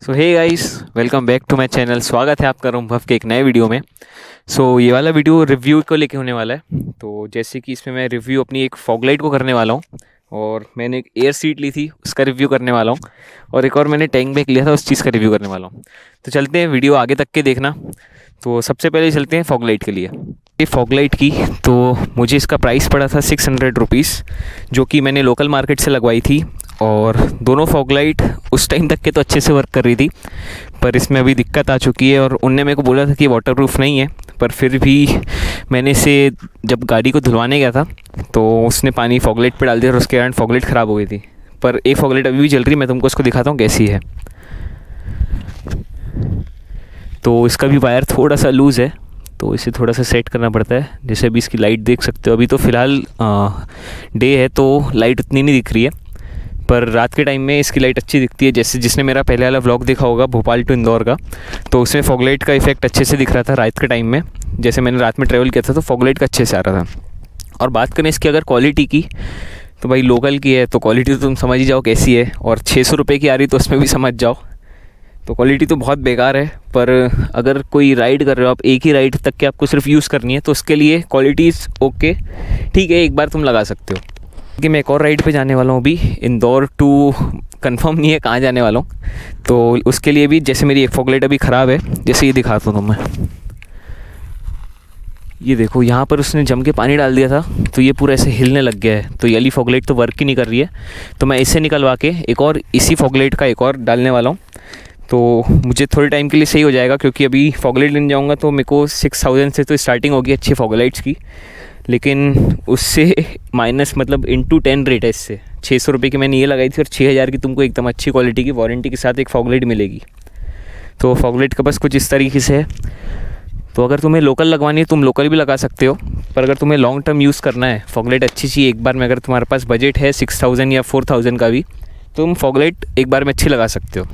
So hey guys, welcome back to my channel. स्वागत है आपका रूम भव के एक नए वीडियो में। ये वाला वीडियो रिव्यू को लेके होने वाला है। तो जैसे कि इसमें मैं रिव्यू अपनी एक फॉग लाइट को करने वाला हूँ, और मैंने एक एयर सीट ली थी उसका रिव्यू करने वाला हूँ, और एक और मैंने टैंक बैग लिया था उस चीज़ का रिव्यू करने वाला हूँ। तो चलते हैं, वीडियो आगे तक के देखना। तो सबसे पहले चलते हैं फॉग लाइट के लिए। ये फॉग लाइट की तो मुझे इसका प्राइस पड़ा था 600 रुपीज़, जो कि मैंने लोकल मार्केट से लगवाई थी। और दोनों फॉग लाइट उस टाइम तक के तो अच्छे से वर्क कर रही थी, पर इसमें अभी दिक्कत आ चुकी है। और उनने मेरे को बोला था कि वाटरप्रूफ नहीं है, पर फिर भी मैंने इसे जब गाड़ी को धुलवाने गया था तो उसने पानी फॉग लाइट पे डाल दिया और उसके कारण फॉग लाइट ख़राब हो गई थी। पर एक फॉग लाइट अभी भी चल रही, मैं तुमको उसको दिखाता हूँ कैसी है। तो इसका भी वायर थोड़ा सा लूज़ है, तो इसे थोड़ा सा सेट करना पड़ता है। जैसे अभी इसकी लाइट देख सकते हो, अभी तो फ़िलहाल डे है तो लाइट उतनी नहीं दिख रही है, पर रात के टाइम में इसकी लाइट अच्छी दिखती है। जैसे जिसने मेरा पहले वाला व्लॉग देखा होगा भोपाल टू इंदौर का, तो उसमें फॉग लाइट का इफेक्ट अच्छे से दिख रहा था रात के टाइम में। जैसे मैंने रात में ट्रैवल किया था तो फॉग लाइट का अच्छे से आ रहा था। और बात करें इसकी अगर क्वालिटी की, तो भाई लोकल की है तो क्वालिटी तो तुम समझ ही जाओ कैसी है। और 600 रुपये की आ रही तो उसमें भी समझ जाओ, तो क्वालिटी तो बहुत बेकार है। पर अगर कोई राइड कर रहे हो आप, एक ही राइड तक के आपको सिर्फ यूज़ करनी है, तो उसके लिए क्वालिटी ओके ठीक है, एक बार तुम लगा सकते हो। कि मैं एक और राइड पे जाने वाला हूँ अभी, इंदौर टू, कंफर्म नहीं है कहाँ जाने वाला हूँ। तो उसके लिए भी जैसे मेरी एक फॉग लाइट अभी ख़राब है, जैसे ये दिखाता हूँ तुम्हें। ये देखो यहाँ पर उसने जम के पानी डाल दिया था तो ये पूरा ऐसे हिलने लग गया है। तो ये वाली फॉग लाइट तो वर्क ही नहीं कर रही है, तो मैं इसे निकलवा के एक और इसी फॉग लाइट का एक और डालने वाला हूँ। तो मुझे थोड़े टाइम के लिए सही हो जाएगा, क्योंकि अभी फॉग लाइट लेने जाऊँगा तो मेरे को 6000 से तो स्टार्टिंग होगी अच्छी फॉग लाइट्स की, लेकिन उससे माइनस मतलब इंटू 10 रेट है इससे। 600 रुपये की मैंने ये लगाई थी और 6000 की तुमको एकदम अच्छी क्वालिटी की वारंटी के साथ एक फॉग लाइट मिलेगी। तो फॉग लाइट का बस कुछ इस तरीके से है। तो अगर तुम्हें लोकल लगवानी है तुम लोकल भी लगा सकते हो, पर अगर तुम्हें लॉन्ग टर्म यूज़ करना है, फॉग लाइट अच्छी चाहिए एक बार में, अगर तुम्हारे पास बजट है 6000 या 4000 का भी, तो तुम फॉग लाइट एक बार में अच्छी लगा सकते हो।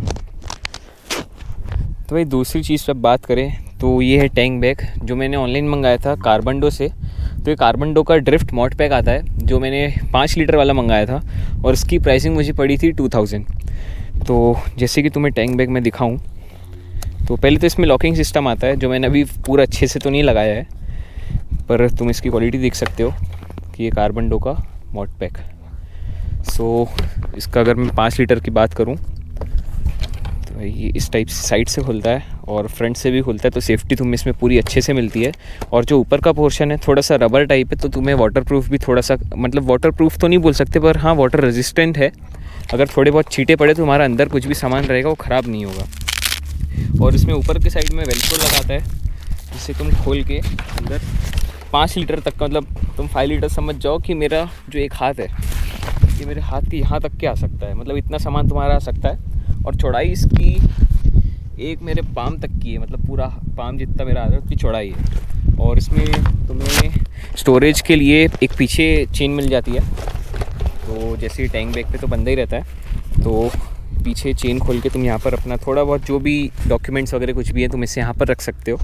तो भाई दूसरी चीज़ पर बात करें तो ये है टैंक बैग, जो मैंने ऑनलाइन मंगाया था कार्बनडो से। तो ये कार्बनडो का ड्रिफ्ट मॉड पैक आता है, जो मैंने 5 लीटर वाला मंगाया था, और इसकी प्राइसिंग मुझे पड़ी थी 2000। तो जैसे कि तुम्हें टैंक बैग में दिखाऊं, तो पहले तो इसमें लॉकिंग सिस्टम आता है, जो मैंने अभी पूरा अच्छे से तो नहीं लगाया है, पर तुम इसकी क्वालिटी देख सकते हो कि ये कार्बनडो का मॉड पैक। इसका अगर मैं 5 लीटर की बात करूँ तो ये इस टाइप से साइड से खुलता है और फ्रंट से भी खुलता है, तो सेफ्टी तुम्हें इसमें पूरी अच्छे से मिलती है। और जो ऊपर का पोर्शन है थोड़ा सा रबर टाइप है, तो तुम्हें वाटरप्रूफ भी थोड़ा सा, मतलब वाटरप्रूफ तो नहीं बोल सकते, पर हाँ वाटर रेजिस्टेंट है। अगर थोड़े बहुत छींटे पड़े तो तुम्हारा अंदर कुछ भी सामान रहेगा वो ख़राब नहीं होगा। और इसमें ऊपर के साइड में वेल्क्रो लगाता है, जिससे तुम खोल के अंदर 5 लीटर तक का, मतलब तुम 5 लीटर समझ जाओ कि मेरा जो एक हाथ है ये मेरे हाथ के यहाँ तक के आ सकता है, मतलब इतना सामान तुम्हारा आ सकता है। और चौड़ाई इसकी एक मेरे पाम तक की है, मतलब पूरा पाम जितना मेरा हाथ है उसकी चौड़ाई है। और इसमें तुम्हें स्टोरेज के लिए एक पीछे चेन मिल जाती है, तो जैसे टैंक बैग पे तो बंदा ही रहता है, तो पीछे चेन खोल के तुम यहाँ पर अपना थोड़ा बहुत जो भी डॉक्यूमेंट्स वगैरह कुछ भी है तुम इसे यहाँ पर रख सकते हो।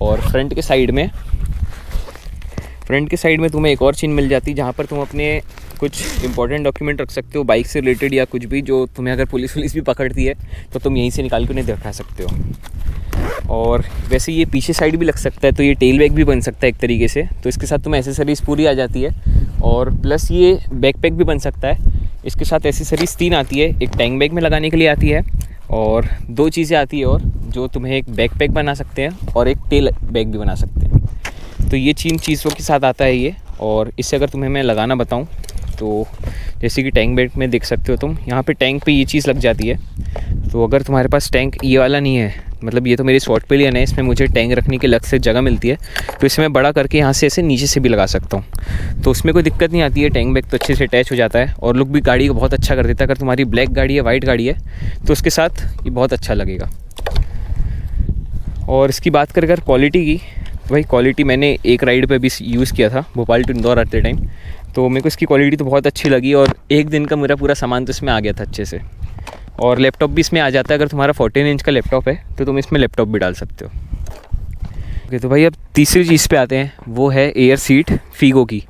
और फ्रंट के साइड में तुम्हें एक और चेन मिल जाती है, जहाँ पर तुम अपने कुछ इंपॉर्टेंट डॉक्यूमेंट रख सकते हो, बाइक से रिलेटेड या कुछ भी, जो तुम्हें अगर पुलिस भी पकड़ती है तो तुम यहीं से निकाल के उन्हें दिखा सकते हो। और वैसे ये पीछे साइड भी लग सकता है, तो ये टेल बैग भी बन सकता है एक तरीके से। तो इसके साथ तुम्हें एसेसरीज़ पूरी आ जाती है, और प्लस ये बैकपैक भी बन सकता है। इसके साथ एसेसरीज़ 3 आती है, एक टैंक बैग में लगाने के लिए आती है, और 2 चीज़ें आती है और जो तुम्हें एक बैकपैक बना सकते हैं और एक टेल बैग भी बना सकते हैं। तो ये 3 चीज़ों के साथ आता है ये। और इससे अगर तुम्हें मैं लगाना बताऊं, तो जैसे कि टैंक बैग में देख सकते हो तुम, यहाँ पे टैंक पे ये चीज़ लग जाती है। तो अगर तुम्हारे पास टैंक ये वाला नहीं है, मतलब ये तो मेरी शॉर्ट पे लिया है, इसमें मुझे टैंक रखने के अलग से जगह मिलती है, तो इसे मैं बड़ा करके यहाँ से ऐसे नीचे से भी लगा सकता हूँ, तो उसमें कोई दिक्कत नहीं आती है। टैंक बैग तो अच्छे से अटैच हो जाता है और लुक भी गाड़ी को बहुत अच्छा कर देता है। अगर तुम्हारी ब्लैक गाड़ी है, वाइट गाड़ी है, तो उसके साथ ये बहुत अच्छा लगेगा। और इसकी बात करें अगर क्वालिटी की, भाई क्वालिटी मैंने एक राइड पे भी यूज़ किया था भोपाल टू इंदौर आते टाइम, तो मेरे को इसकी क्वालिटी तो बहुत अच्छी लगी। और एक दिन का मेरा पूरा सामान तो इसमें आ गया था अच्छे से। और लैपटॉप भी इसमें आ जाता है, अगर तुम्हारा 14 इंच का लैपटॉप है तो तुम इसमें लैपटॉप भी डाल सकते हो। ओके, तो भाई अब तीसरी चीज़ पे आते हैं, वो है एयर सीट फीगो की।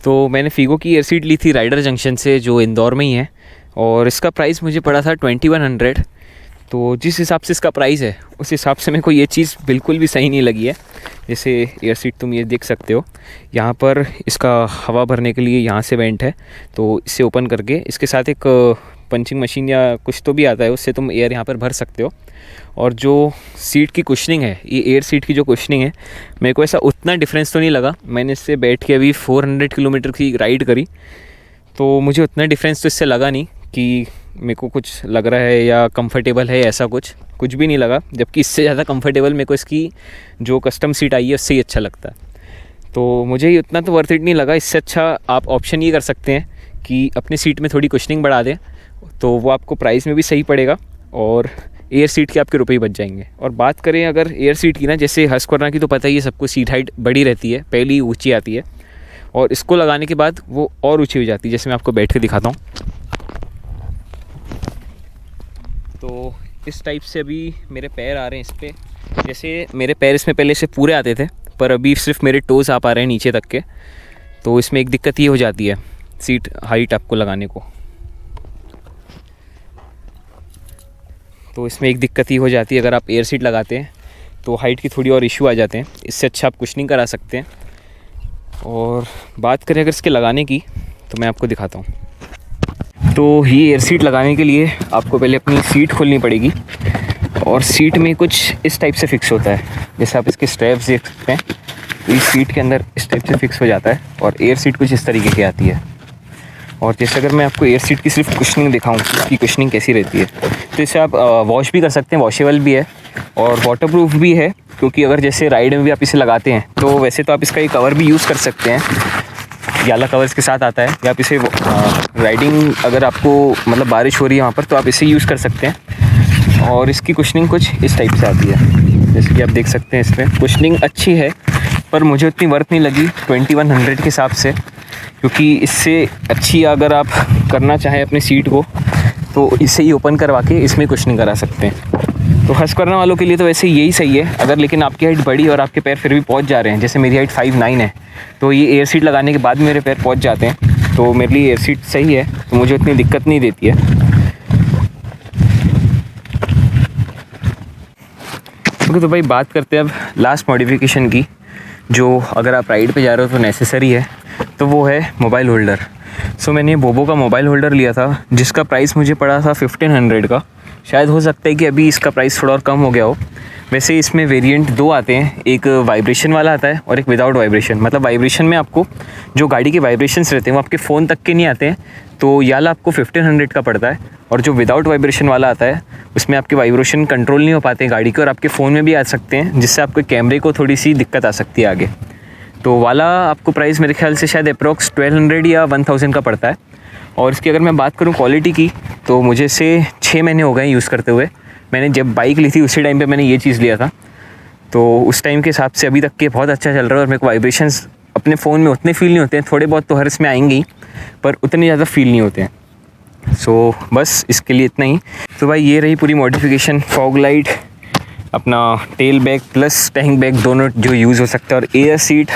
तो मैंने फीगो की एयर सीट ली थी राइडर जंक्शन से, जो इंदौर में ही है, और इसका प्राइस मुझे पड़ा था 2100। तो जिस हिसाब से इसका प्राइस है उस हिसाब से मेरे को ये चीज़ बिल्कुल भी सही नहीं लगी है। जैसे एयर सीट तुम ये देख सकते हो, यहाँ पर इसका हवा भरने के लिए यहाँ से वेंट है, तो इसे ओपन करके इसके साथ एक पंचिंग मशीन या कुछ तो भी आता है, उससे तुम एयर यहाँ पर भर सकते हो। और जो सीट की कुशनिंग है, ये एयर सीट की जो कुशनिंग है, मेरे को ऐसा उतना डिफरेंस तो नहीं लगा। मैंने इससे बैठ के अभी 400 किलोमीटर की राइड करी, तो मुझे उतना डिफरेंस तो इससे लगा नहीं कि मेरे को कुछ लग रहा है या कंफर्टेबल है, ऐसा कुछ भी नहीं लगा। जबकि इससे ज़्यादा कंफर्टेबल मेरे को इसकी जो कस्टम सीट आई है उससे ही अच्छा लगता है। तो मुझे ये उतना तो वर्थ इट नहीं लगा। इससे अच्छा आप ऑप्शन ये कर सकते हैं कि अपनी सीट में थोड़ी कुशनिंग बढ़ा दें, तो वो आपको प्राइस में भी सही पड़ेगा और एयर सीट के आपके रुपये बच जाएंगे। और बात करें अगर एयर सीट की ना, जैसे हस्कवर्ना की तो पता ही है सबको, सीट हाइट बड़ी रहती है, पहली ऊँची आती है और इसको लगाने के बाद वो और ऊँची हो जाती है। जैसे मैं आपको बैठ के दिखाता हूँ, तो इस टाइप से अभी मेरे पैर आ रहे हैं इस पर। जैसे मेरे पैर इसमें पहले से पूरे आते थे, पर अभी सिर्फ मेरे टोज़ आ पा रहे हैं नीचे तक के। तो इसमें एक दिक्कत ये हो जाती है सीट हाइट आपको लगाने को, तो इसमें एक दिक्कत ये हो जाती है अगर आप एयर सीट लगाते हैं तो हाइट की थोड़ी और इशू आ जाते हैं। इससे अच्छा आप कुशनिंग करा सकते हैं। और बात करें अगर इसके लगाने की, तो मैं आपको दिखाता हूँ। तो ये एयर सीट लगाने के लिए आपको पहले अपनी सीट खोलनी पड़ेगी और सीट में कुछ इस टाइप से फिक्स होता है। जैसे आप इसके स्ट्रैप्स देख सकते हैं, तो इस सीट के अंदर इस टाइप से फिक्स हो जाता है और एयर सीट कुछ इस तरीके की आती है। और जैसे अगर मैं आपको एयर सीट की सिर्फ कुशनिंग दिखाऊं कि कुशनिंग कैसी रहती है, तो इसे आप वॉश भी कर सकते हैं, वॉशेबल भी है और वाटरप्रूफ भी है। क्योंकि अगर जैसे राइड में भी आप इसे लगाते हैं तो वैसे तो आप इसका ये कवर भी यूज़ कर सकते हैं, याला कवर इसके साथ आता है, या आप इसे राइडिंग अगर आपको मतलब बारिश हो रही है वहाँ पर, तो आप इसे यूज़ कर सकते हैं। और इसकी कुशनिंग कुछ इस टाइप से आती है, जैसे कि आप देख सकते हैं। इसमें कुशनिंग अच्छी है पर मुझे उतनी वर्थ नहीं लगी 2100 के हिसाब से, क्योंकि इससे अच्छी अगर आप करना चाहें अपनी सीट को तो इसे ही ओपन करवा के इसमें कुशनिंग करा सकते हैं। तो हस्कवर्ना वालों के लिए तो वैसे यही सही है। अगर लेकिन आपकी हाइट बड़ी और आपके पैर फिर भी पहुंच जा रहे हैं, जैसे मेरी हाइट 5'9" है, तो ये एयर सीट लगाने के बाद मेरे पैर पहुंच जाते हैं, तो मेरे लिए एयर सीट सही है, तो मुझे उतनी दिक्कत नहीं देती है। ओके, तो भाई बात करते हैं अब लास्ट मॉडिफिकेशन की, जो अगर आप राइड पे जा रहे हो तो नेसेसरी है, तो वो है मोबाइल होल्डर। सो मैंने बोबो का मोबाइल होल्डर लिया था, जिसका प्राइस मुझे पड़ा था 1500 का। शायद हो सकता है कि अभी इसका प्राइस थोड़ा और कम हो गया हो। वैसे इसमें वेरिएंट दो आते हैं, एक वाइब्रेशन वाला आता है और एक विदाउट वाइब्रेशन। मतलब वाइब्रेशन में आपको जो गाड़ी के वाइब्रेशंस रहते हैं वो आपके फ़ोन तक के नहीं आते हैं, तो ये वाला आपको 1500 का पड़ता है। और जो विदाउट वाइब्रेशन वाला आता है उसमें आपके वाइब्रेशन कंट्रोल नहीं हो पाते हैं गाड़ी के, और आपके फ़ोन में भी आ सकते हैं, जिससे आपके कैमरे को थोड़ी सी दिक्कत आ सकती है आगे। तो वाला आपको प्राइस मेरे ख्याल से शायद अप्रॉक्स 1200 या 1000 का पड़ता है। और इसकी अगर मैं बात करूँ क्वालिटी की, तो मुझे इसे 6 महीने हो गए यूज़ करते हुए। मैंने जब बाइक ली थी उसी टाइम पे मैंने ये चीज़ लिया था, तो उस टाइम के हिसाब से अभी तक के बहुत अच्छा चल रहा है। और मेरे को वाइब्रेशंस अपने फ़ोन में उतने फ़ील नहीं होते हैं, थोड़े बहुत तो हर इसमें आएंगे ही, पर उतने ज़्यादा फ़ील नहीं होते हैं। सो बस इसके लिए इतना ही। तो भाई ये रही पूरी मॉडिफिकेशन, फॉग लाइट, अपना tell bag plus tank bag दोनों जो यूज़ हो सकता है, और एयर सीट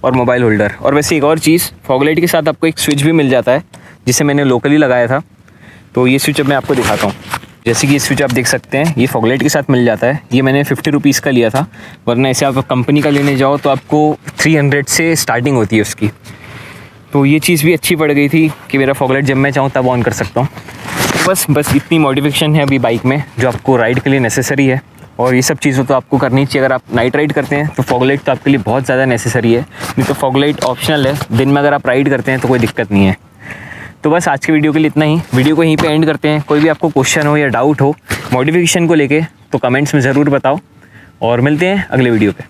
और मोबाइल होल्डर। और वैसे एक और चीज़, फॉग लाइट के साथ आपको एक स्विच भी मिल जाता है, जिसे मैंने लोकली लगाया था। तो ये स्विच अब मैं आपको दिखाता हूँ। जैसे कि ये स्विच आप देख सकते हैं, ये फॉग लाइट के साथ मिल जाता है। ये मैंने 50 रुपीज़ का लिया था, वरना ऐसे आप कंपनी का लेने जाओ तो आपको 300 से स्टार्टिंग होती है उसकी। तो ये चीज़ भी अच्छी पड़ गई थी कि मेरा फॉग लाइट जब मैं चाहूँ तब ऑन कर सकता हूँ। बस इतनी मॉडिफिकेशन है अभी बाइक में जो आपको राइड के लिए नेसेसरी है। और ये सब चीज़ों तो आपको करनी चाहिए। अगर आप नाइट राइड करते हैं तो फॉग लाइट तो आपके लिए बहुत ज़्यादा नेसेसरी है, नहीं तो फॉग लाइट ऑप्शनल है। दिन में अगर आप राइड करते हैं तो कोई दिक्कत नहीं है। तो बस आज के वीडियो के लिए इतना ही। वीडियो को यहीं पे एंड करते हैं। कोई भी आपको क्वेश्चन हो या डाउट हो मॉडिफिकेशन को लेके, तो कमेंट्स में ज़रूर बताओ, और मिलते हैं अगले वीडियो पे।